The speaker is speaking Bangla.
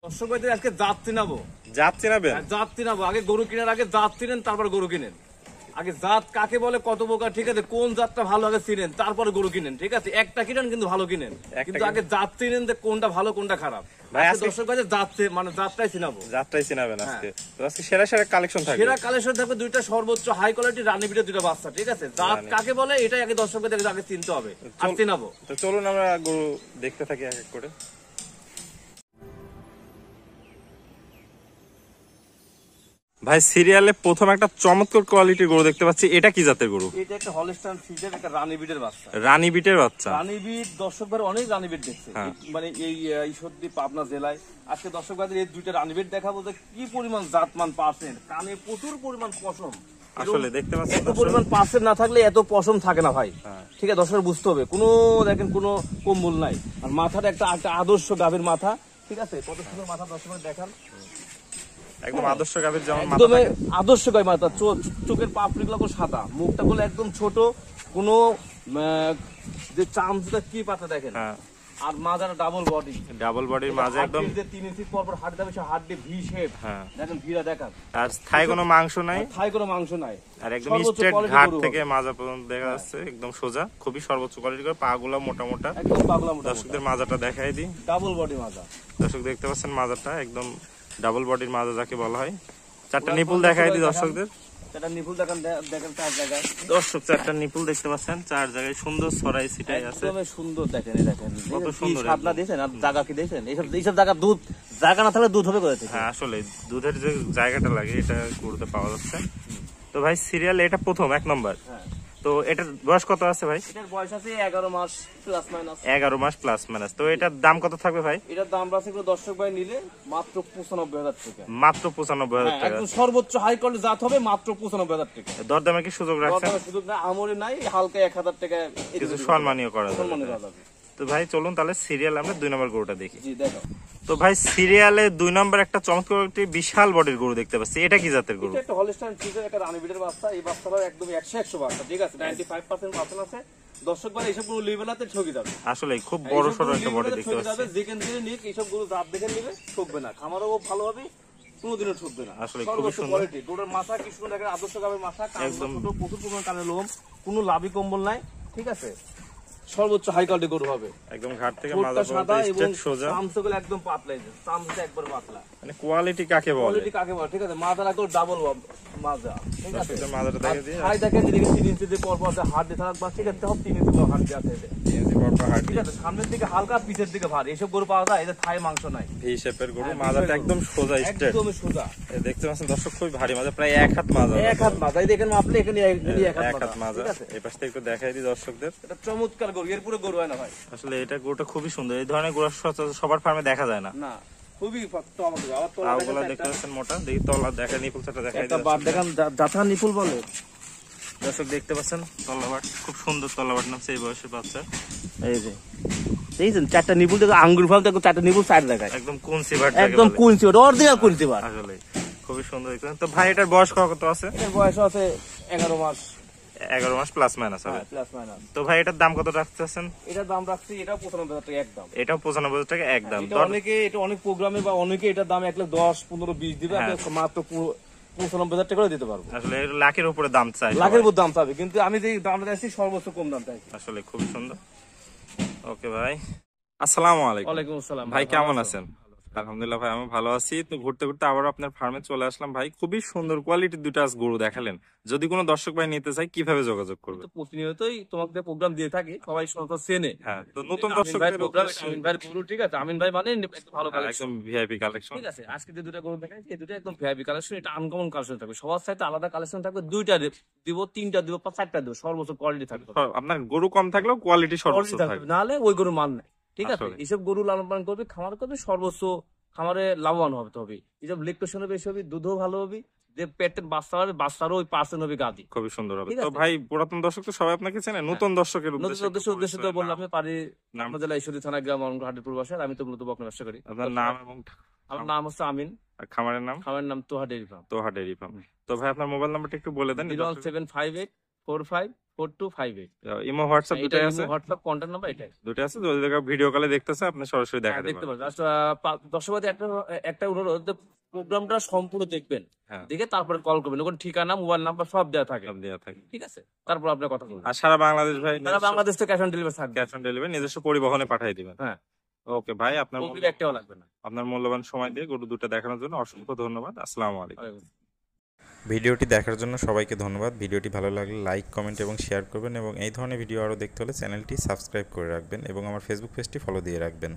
দর্শক ভাইদের আজকে জাত চিনাবো। জাত চিনাবেন? জাত চিনাবো। আগে গরু কেনার আগে জাত চিনেন, তারপর গরু কিনেন। আগে জাত কাকে বলে, কত প্রকার, ঠিক আছে, কোন জাতটা ভালো আগে চিনেন, তারপরে গরু কিনেন। ঠিক আছে, একটা কিনেন কিন্তু ভালো কিনেন, কিন্তু আগে জাত চিনেন যে কোনটা ভালো কোনটা খারাপ। দর্শক ভাইদের জাত মানে জাতটাই চিনাবো, জাতটাই চিনাবেন আজকে। তো আজকে সেরা সেরা কালেকশন থাকবে। সেরা কালেকশন থাকবে দুইটা সর্বোচ্চ হাই কোয়ালিটি রানী বিটের দুইটা বাচ্চা। ঠিক আছে, জাত কাকে বলে এটাই আগে দর্শক ভাইদের আগে চিনতে হবে আর চিনাবো। তো চলুন আমরা গরু দেখতে থাকি এক এক করে। ভাই সিরিয়ালে প্রথম একটা চমৎকার কোয়ালিটির গরু দেখতে পাচ্ছি, এটা কি জাতের গরু? এটা একটা হলস্টাইন ফ্রিজিয়ান, একটা রানী বিটের বাচ্চা। রানী বিটের বাচ্চা? রানী বিট দর্শক ভাই অনেক রানী বিট দেখছে, মানে এই ঈশ্বরদী পাবনা জেলায়। আজকে দর্শক ভাইদের এই দুইটা রানী বিট দেখাবো যে কি পরিমাণ জাতমান পার্সেন্ট, কানে প্রচুর পরিমাণ পশম। আসলে দেখতে পাচ্ছেন এত পরিমাণ পার্সেন্ট না থাকলে এত পশম থাকে না ভাই। ঠিক আছে, দর্শক বুঝতে হবে, কোনো দেখেন কোনো কম্বল নাই। আর মাথাটা একটা আদর্শ গাভীর মাথা। ঠিক আছে, কত সুন্দর মাথা দর্শক ভাই দেখান, একদম আদর্শ গাভীর যেমন মাথা একদম থাকে। আদর্শ গাভীর মাথা। চোখের পাপড়িগুলো সাদা, মুখটা গুলো একদম ছোট, কোনো যে চামচটা কি পাতা দেখেন। আর মাজার ডাবল বডি, ডাবল বডির মাঝে একদম 3 ইঞ্চি পর পর হাড় দেবে, হাড় ভি শেপ। দেখেন ভিড়া দেখান, আর থাই কোনো মাংস নাই, থাই কোনো মাংস নাই, আর একদম স্ট্রেট ঘাট থেকে মাজা পর্যন্ত দেখা যাচ্ছে, একদম সোজা, খুবই সর্বোচ্চ কোয়ালিটি করে। পা গুলা মোটা মোটা, একদম পাগলা মোটা। দর্শকদের মাজাটা দেখাই দিই। ডাবল বডি মাজা, দর্শক দেখতে পাচ্ছেন মাজাটা একদম ডাবল বডির মাজা যাকে বলা হয়। চারটা নিপুল দেখাই দিই দর্শকদের। চারটা নিপুল দেখেন, দেখেন 4 জায়গায়। দর্শক চারটা নিপুল দেখতে পাচ্ছেন, 4 জায়গায় সুন্দর ছড়াই ছিটাই আছে, একদম সুন্দর। দেখেন এই দেখেন কত সুন্দর সাদলা দিয়েছেন, আর জায়গা কি দিয়েছেন। এইসব জায়গা দুধ, জায়গা না থাকলে দুধ হবে কোথা থেকে? হ্যাঁ আসলে দুধের যে জায়গাটা লাগে এটা গরুতে পাওয়া যাচ্ছে। তো ভাই সিরিয়াল এটা প্রথম 1 নম্বর। তো এটার বয়স কত আছে ভাই? এটার বয়স আছে 11 মাস প্লাস মাইনাস। 11 মাস প্লাস মাইনাস। তো এটার দাম কত থাকবে ভাই? এটার দাম আছে দর্শক ভাই নিলে মাত্র 95,000 টাকা। মাত্র 95,000 টাকা? একদম সর্বোচ্চ হাই কোয়ালিটি জাত হবে, মাত্র 95,000 টাকা। দরদামে কি সুযোগ রাখছেন? দরদামে সুযোগ না, আমরে নাই, হালকা 1,000 টাকা কিছু সম্মানীয় করা সম্মানীয় যাবে। করা যাবে। তো ভাই চলুন তাহলে সিরিয়াল আমরা 2 নম্বর গরুটা দেখি। জি দেখো। তো ভাই সিরিয়ালে 2 নম্বর একটা চমৎকার একটি বিশাল বডির গরু দেখতে পাচ্ছি, এটা কি জাতের গরু? এটা একটা হলস্টাইন ফ্রিজিয়ান, একটা রানী বিটের বাচ্চা। এই বাচ্চাটা একদম 100 বাচ্চা। ঠিক আছে, 95% বাচ্চা আছে। দর্শক ভাই এইসব গুলো লিভেলাতে ঠকে যাবে। আসলে খুব বড় সরো একটা বডি দেখতে পাচ্ছি। যেখান থেকে নিক এইসব গুলো জাত দেখে নিবে, ঠকবে না। খামারও ভালো হবে, কোনোদিনও ঠকবে না। আসলে খুব সুন্দর কোয়ালিটি। গরুর মাথা কি সুন্দর দেখেন, আদর্শ গাবের মাথা, একদম ছোট, প্রচুর পরিমাণ কানে লোম, কোনো লাভি কম্বল নাই। ঠিক আছে, সর্বোচ্চ হাই কোয়ালিটি গরু হবে। একদম ঘাট থেকে মাজা পর্যন্ত স্ট্রেট সোজা, চামচগুলো একদম পাতলা, চামচটা একবার পাতলা। মানে কোয়ালিটি কাকে বলে? কোয়ালিটি কাকে বলে? ঠিক আছে, মাজার একদম ডাবল মাজা। ঠিক আছে, মাজাটা দেখে দিই। হাই দেখেন, এদিকে 3 ইঞ্চি দিয়ে পর পর হাড় দিয়ে থাকবা। ঠিক আছে, সব 3 ইঞ্চি হাড় দিয়ে আছে। ঠিক আছে, সামনের দিকে হালকা, পিছের দিকে ভারী। এসব গরু পাওয়া যায়, এদের থাই মাংস নাই। ভি শেপের গরু, মাজাটা একদম সোজা স্ট্রেট, একদম সোজা। দেখতে পাচ্ছেন দর্শক, খুবই ভারী মাজা, প্রায় 1 হাত মাজা। 1 হাত মাজা, এই দেখেন মাপলে এখানে 1 হাত মাজা। এই পাশ থেকে একটু দেখাই দিই দর্শকদের। এটা চমৎকার গরু, এর পুরো গরু হয় না ভাই। আসলে এটা গরুটা খুবই সুন্দর, এই ধরনের গরু সবার ফার্মে দেখা যায় না। না, খুবই চমৎকার। আবার পাগুলো দেখতে পাচ্ছেন মোটা, দেখি তলা দেখা, নিপুল চাটা দেখাই দিই। একটা বার দেখেন, জাথা নিপুল বলে। দর্শক দেখতে পাচ্ছেন তলাবাট, খুব সুন্দর তলাবাট নামছে এই বয়সের বাচ্চা। এই যে দেখছেন, 4টা নিপুল দেখো, আঙ্গুর ফল দেখো, 4টা নিপুল সাইড দেখায়, একদম কুনসি বাট, একদম কুনসি বাট, অরিজিনাল কুনসি বাট। আসলে খুবই সুন্দর দেখতে। তো ভাই এটার বয়স কত আছে? এর বয়স আছে 11 মাস। 11 মাস প্লাস মাইনাস হবে। Plus minus. তো ভাই এটার দাম কত রাখতেছেন? এটার দাম রাখছি, এটাও 95,000 টাকা একদম। এটাও 95,000 টাকা একদম। এটা অনেক প্রোগ্রামে বা অনেকে এটার দাম 1,10,000, 15, 20 দিবে, মাত্র 95,000 টাকা করে দিতে পারবো। আসলে লাখের উপরে দাম চাই, লাখের উপর দাম চাবে, কিন্তু আমি যে দামটা চাইছি সর্বোচ্চ কম দাম চাই। আসলে খুব সুন্দর। ওকে ভাই, আসসালামু আলাইকুম। ওয়ালাইকুম আসসালাম ভাই কেমন আছেন? আলহামদুলিল্লাহ ভাই, আমি ভালো আছি। তো ঘুরতে ঘুরতে আবার আপনার ফার্মে চলে আসলাম ভাই। খুবই সুন্দর কোয়ালিটির দুটো আজ গরু দেখালেন। যদি কোনো দর্শক ভাই নিতে চাই কিভাবে যোগাযোগ করবে? তো প্রতিনিয়তই তোমাকে প্রোগ্রাম দিয়ে থাকি, সবাই চেনে। হ্যাঁ, তো নতুন দর্শক আমিন ভাইয়ের গরু। ঠিক আছে, আমিন ভাই মানে একটু ভালো কালেকশন, একদম ভিআইপি কালেকশন। ঠিক আছে, আজকে যে দুটো গরু দেখাচ্ছি, এই দুটো একদম ভিআইপি কালেকশন। এটা আনকমন কালেকশন থাকবে, সবার সাথে আলাদা কালেকশন থাকবে। 2টা দিব, 3টা দিব, 4টা দিব, সর্বোচ্চ কোয়ালিটি থাকবে। আপনার গরু কম থাকলেও কোয়ালিটি সর্বোচ্চ থাকবে, নাহলে ওই গরু মান নাই। ঠিক আছে, এইসব গরু লালন পালন করবে, খামার করবে, সর্বোচ্চ খামারে লাভবান হবে হবে। এইসব লেকটেশনও বেশি হবে, দুধও ভালো হবে, যে পেটের বাচ্চা হবে, বাচ্চারও ওই পার্সেন্ট হবে গাদি, খুবই সুন্দর হবে। তো ভাই পুরাতন দর্শক তো সবাই আপনাকে চেনে, নতুন দর্শকের উদ্দেশ্য তো বললাম, আমি পারি আমাদের জেলা ঈশ্বরদী থানা, গ্রাম হাটের পূর্বাশার। আমি তো মূলত বকনা ব্যবসা করি। আপনার নাম এবং আমার নাম হচ্ছে আমিন, খামারের নাম? খামারের নাম Toha dairy farm. Toha dairy farm. তো ভাই আপনার মোবাইল নাম্বারটা একটু বলে দেন। 0175845 4258 ইমো হোয়াটসঅ্যাপ এটা দুটাই আছে? হোয়াটসঅ্যাপ কন্ট্যাক্ট নাম্বার এটাই। দুটাই আছে, যদি দেখা ভিডিও কলে দেখতেছে আপনি সরাসরি দেখাতে দেখতে পারবেন। পারবেন। দর্শকদের একটা অনুরোধ, প্রোগ্রামটা সম্পূর্ণ দেখবেন, হ্যাঁ, দেখে তারপরে কল করবেন, ওখানে ঠিকানা মোবাইল নাম্বার সব দেওয়া থাকে, সব দেওয়া থাকে। ঠিক আছে? তারপর আপনার কথা বলবেন। আর সারা বাংলাদেশ ভাই সারা বাংলাদেশ থেকে ক্যাশ অন ডেলিভারি থাকবে। ক্যাশ অন ডেলিভারি নিজস্ব পরিবহনে পাঠিয়ে দিবেন। হ্যাঁ, ওকে ভাই, অগ্রিম একটাও লাগবে না। আপনার মূল্যবান সময় দিয়ে গরু দুটো দেখানোর জন্য অসংখ্য ধন্যবাদ। আসসালামু আলাইকুম। ওয়ালাইকুম। ভিডিওটি দেখার জন্য সবাইকে ধন্যবাদ। ভিডিওটি ভালো লাগলে লাইক, কমেন্ট এবং শেয়ার করবেন এবং এই ধরনের ভিডিও আরও দেখতে হলে চ্যানেলটি সাবস্ক্রাইব করে রাখবেন এবং আমার ফেসবুক পেজটি ফলো দিয়ে রাখবেন।